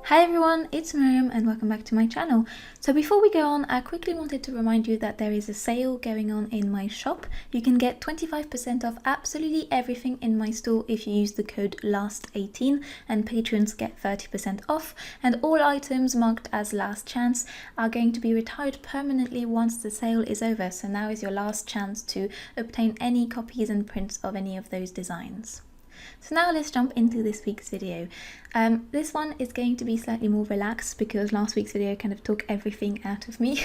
Hi everyone, it's Myriam and welcome back to my channel. So before we go on, I quickly wanted to remind you that there is a sale going on in my shop. You can get 25% off absolutely everything in my store if you use the code LAST18, and patrons get 30% off, and all items marked as last chance are going to be retired permanently once the sale is over. So now is your last chance to obtain any copies and prints of any of those designs. So now let's jump into this week's video. This one is going to be slightly more relaxed because last week's video kind of took everything out of me.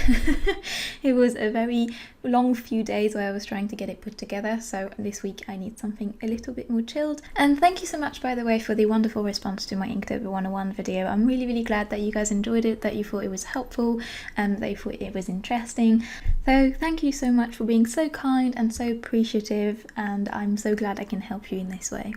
It was a very long few days where I was trying to get it put together, so this week I need something a little bit more chilled. And thank you so much, by the way, for the wonderful response to my Inktober 101 video. I'm really glad that you guys enjoyed it, that you thought it was helpful, that you thought it was interesting. So thank you so much for being so kind and so appreciative, and I'm so glad I can help you in this way.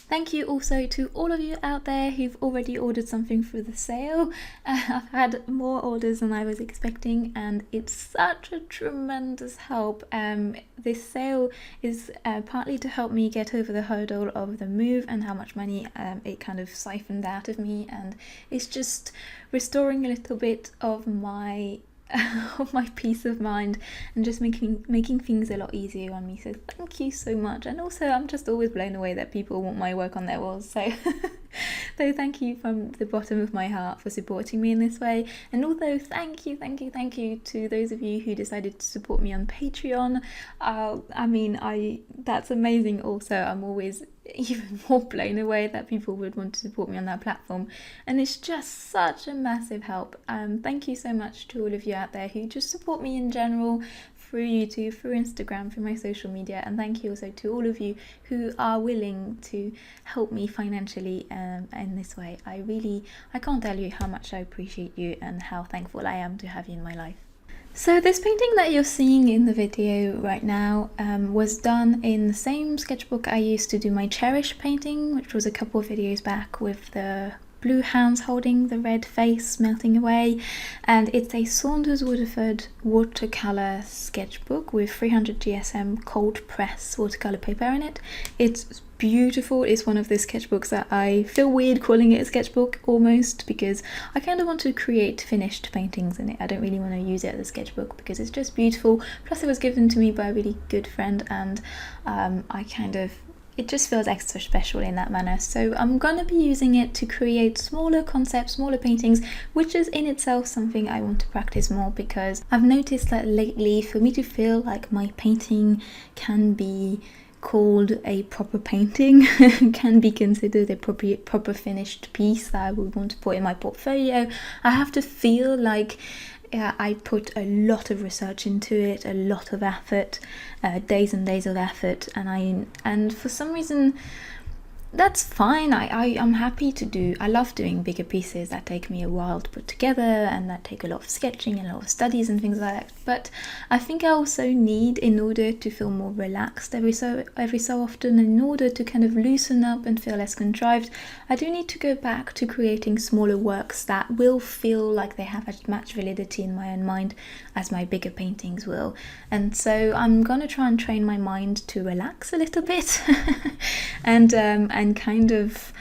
Thank you also to all of you out there who've already ordered something through the sale. I've had more orders than I was expecting, and it's such a tremendous help. This sale is partly to help me get over the hurdle of the move and how much money it kind of siphoned out of me, and it's just restoring a little bit of my peace of mind and just making things a lot easier on me. So thank you so much. And also I'm just always blown away that people want my work on their walls, so so thank you from the bottom of my heart for supporting me in this way. And also thank you to those of you who decided to support me on Patreon. That's amazing. Also, I'm always even more blown away that people would want to support me on that platform, and it's just such a massive help. Thank you so much to all of you out there who just support me in general through YouTube, through Instagram, through my social media, and thank you also to all of you who are willing to help me financially in this way. I can't tell you how much I appreciate you and how thankful I am to have you in my life. So this painting that you're seeing in the video right now was done in the same sketchbook I used to do my Cherish painting, which was a couple of videos back, with the blue hands holding the red face melting away. And it's a Saunders Waterford Watercolour sketchbook with 300 GSM cold press watercolour paper in it. It's beautiful. It's one of the sketchbooks that I feel weird calling it a sketchbook almost, because I kind of want to create finished paintings in it. I don't really want to use it as a sketchbook because it's just beautiful. Plus it was given to me by a really good friend, and it just feels extra special in that manner. So I'm going to be using it to create smaller concepts, smaller paintings, which is in itself something I want to practice more, because I've noticed that lately, for me to feel like my painting can be called a proper painting, can be considered a proper finished piece that I would want to put in my portfolio, I have to feel like I put a lot of research into it, a lot of effort, days and days of effort, and for some reason that's fine. I'm happy to do. I love doing bigger pieces that take me a while to put together and that take a lot of sketching and a lot of studies and things like that. But I think I also need, in order to feel more relaxed every so often, in order to kind of loosen up and feel less contrived, I do need to go back to creating smaller works that will feel like they have as much validity in my own mind as my bigger paintings will. And so I'm gonna try and train my mind to relax a little bit and kind of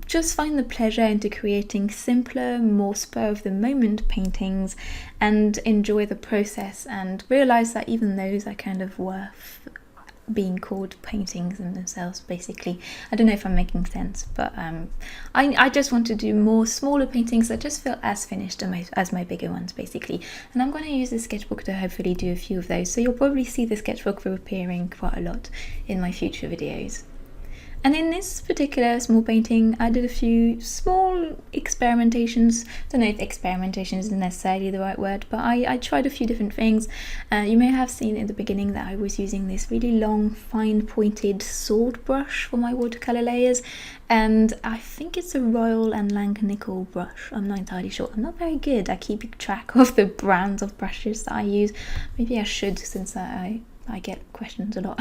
just find the pleasure into creating simpler, more spur of the moment paintings, and enjoy the process, and realize that even those are kind of worth being called paintings in themselves, basically. I don't know if I'm making sense, but I just want to do more smaller paintings that just feel as finished as my bigger ones, basically. And I'm going to use this sketchbook to hopefully do a few of those, so you'll probably see the sketchbook appearing quite a lot in my future videos. And in this particular small painting, I did a few small experimentations. I don't know if experimentation is necessarily the right word, but I tried a few different things. You may have seen in the beginning that I was using this really long, fine pointed sword brush for my watercolour layers. And I think it's a Royal and Langnickel brush. I'm not entirely sure. I'm not very good at keeping track of the brands of brushes that I use. Maybe I should, since I I get questions a lot.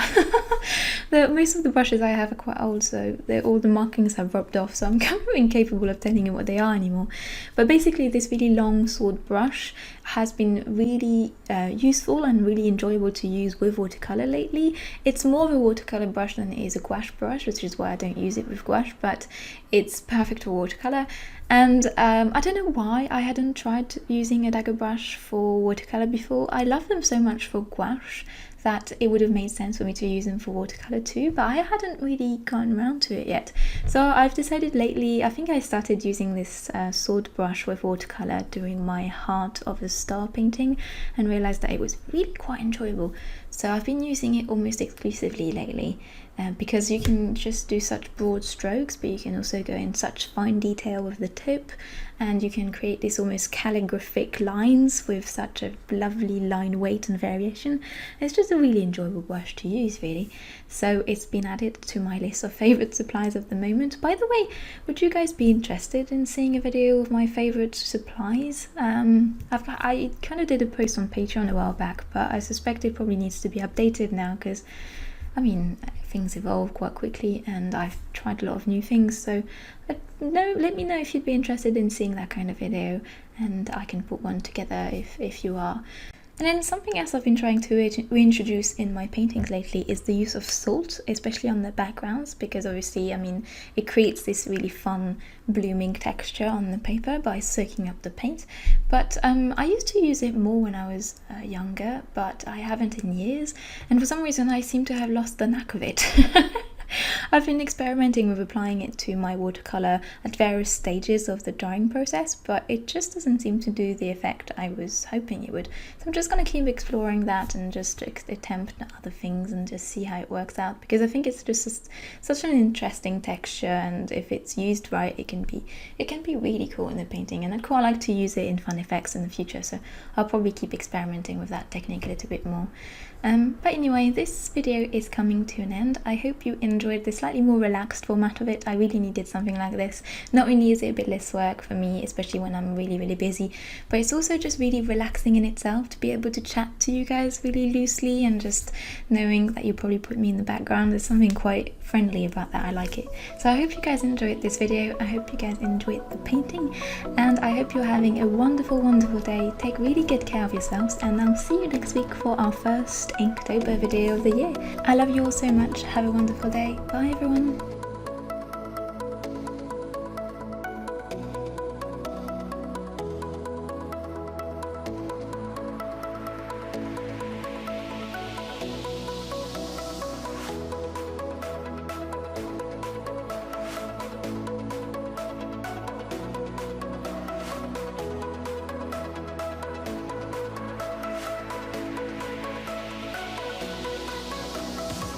Most of the brushes I have are quite old, so all the markings have rubbed off, so I'm kind of incapable of telling you what they are anymore. But basically this really long sword brush has been really useful and really enjoyable to use with watercolor lately. It's more of a watercolor brush than it is a gouache brush, which is why I don't use it with gouache, but it's perfect for watercolor. And I don't know why I hadn't tried using a dagger brush for watercolor before. I love them so much for gouache that it would have made sense for me to use them for watercolor too, but I hadn't really gotten around to it yet. So I've decided lately, I think I started using this sword brush with watercolor during my Heart of a Star painting and realized that it was really quite enjoyable. So I've been using it almost exclusively lately. Because you can just do such broad strokes, but you can also go in such fine detail with the tip, and you can create these almost calligraphic lines with such a lovely line weight and variation. It's just a really enjoyable brush to use, really. So it's been added to my list of favourite supplies of the moment. By the way, would you guys be interested in seeing a video of my favourite supplies? I kind of did a post on Patreon a while back, but I suspect it probably needs to be updated now, because I mean, things evolve quite quickly and I've tried a lot of new things, so let me know if you'd be interested in seeing that kind of video, and I can put one together if you are. And then something else I've been trying to reintroduce in my paintings lately is the use of salt, especially on the backgrounds, because obviously, I mean, it creates this really fun blooming texture on the paper by soaking up the paint. But I used to use it more when I was younger, but I haven't in years, and for some reason I seem to have lost the knack of it. I've been experimenting with applying it to my watercolour at various stages of the drying process, but it just doesn't seem to do the effect I was hoping it would. So I'm just going to keep exploring that and just attempt other things and just see how it works out, because I think it's just such an interesting texture, and if it's used right, it can be really cool in the painting, and I'd quite like to use it in fun effects in the future, so I'll probably keep experimenting with that technique a little bit more. But anyway, this video is coming to an end. I hope you enjoyed the slightly more relaxed format of it. I really needed something like this. Not only is it a bit less work for me, especially when I'm really busy, but it's also just really relaxing in itself to be able to chat to you guys really loosely, and just knowing that you probably put me in the background. There's something quite friendly about that. I like it. So I hope you guys enjoyed this video. I hope you guys enjoyed the painting, and I hope you're having a wonderful day. Take really good care of yourselves, and I'll see you next week for our first Inktober video of the year. I love you all so much. Have a wonderful day. Bye everyone.